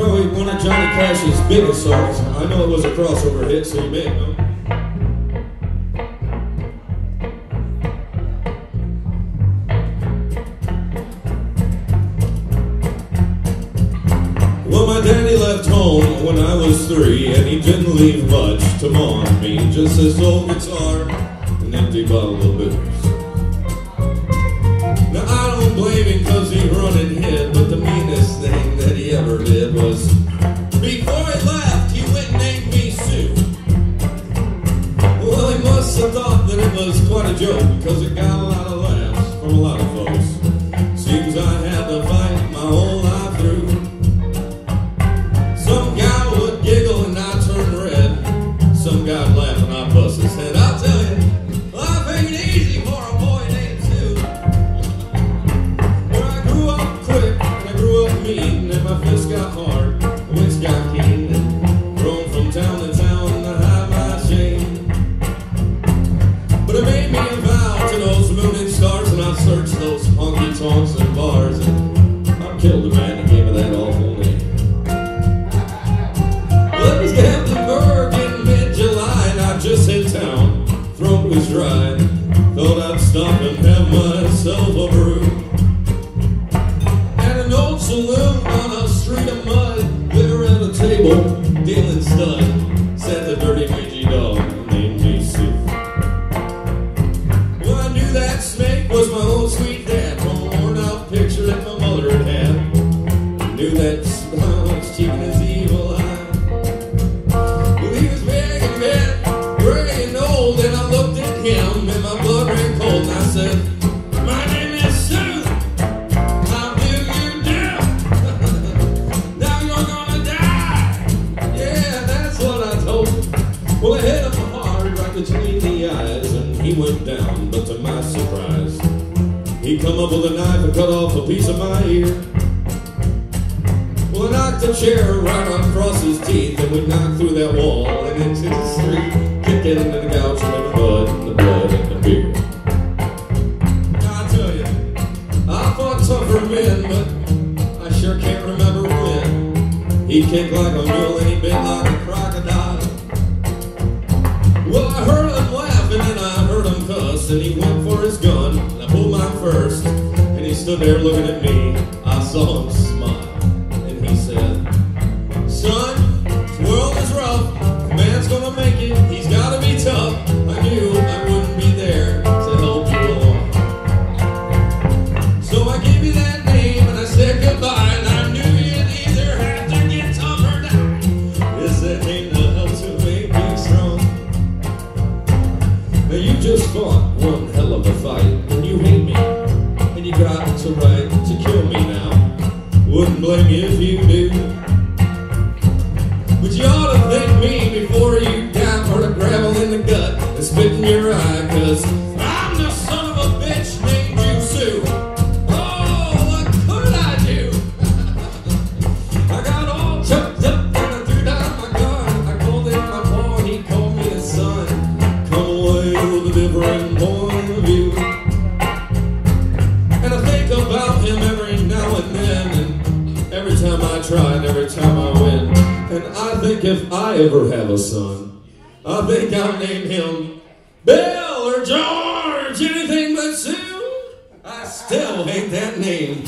probably one of Johnny Cash's biggest songs. I know it was a crossover hit, so you may have known. Well, my daddy left home when I was 3, and he didn't leave much to ma and me. Just this old guitar, an empty bottle of booze. Now I don't blame him 'cause he run and hid, but the meanest thing that he ever did was, before he left, he went and named me Sue. Well, he must have thought that it was quite a joke, because it got a lot of laughs from a lot of folks. Seems I had to fight my whole life through. Some guy would giggle and I turn red. Some guy would laugh and I bust his head. I'll tell you, life ain't easy for a boy named Sue. But I grew up quick and I grew up mean, and my fists got hard, my wits got keen, and roamed from town to town to hide my shame. But it made me a vow to those moon and stars, and I searched those honky tonks and bars, and I killed a man that gave me that awful name. In mid-July, and I just hit town, throat was dry, thought I'd stop and have myself a brew. At an old saloon on a street of mud, there at a table, dealing stud, sat the dirty mangy dog named me Sue. Well, I knew that snake was my old sweet dad, from a worn-out picture that my mother had had. I knew that smile was cheap as evil eye. And I looked at him and my blood ran cold, and I said, "My name is Sue. How do you do? Now you're gonna die." Yeah, that's what I told him. Well, I hit him hard right between the eyes, and he went down, but to my surprise, he come up with a knife and cut off a piece of my ear. Well, I knocked the chair right across his teeth, and we knocked through that wall and into the street, kicking into the couch and the mud and the blood and the beer. Now, I tell you, I fought tougher men, but I sure can't remember when. He kicked like a mule and he bit like a crocodile. Well, I heard him laugh and then I heard him cuss, and he went for his gun, and I pulled mine first, and he stood there looking at me. I saw him smile. "Son, this world is rough. The man's gonna make it. He's gotta be tough. I knew I wouldn't be there to help you along. So I gave you that name and I said goodbye, and I knew you'd either have to get tough or die. Is that name to help to make you strong? Now you just fought one hell of a fight, and you hate me, and you got the right to kill me now. Wouldn't blame you if you do. But you ought to thank me before you die for the gravel in the gut and spit in your eye, 'cause I'm the son of a bitch named you Sue. Oh, what could I do? I got all choked up and I threw down my gun. I called him my boy, he called me his son. Come away with a different point of view. And I think about him every now and then, and every time I try and every time I win. And I think if I ever have a son, I think I'll name him Bill or George, anything but Sue. I still hate that name.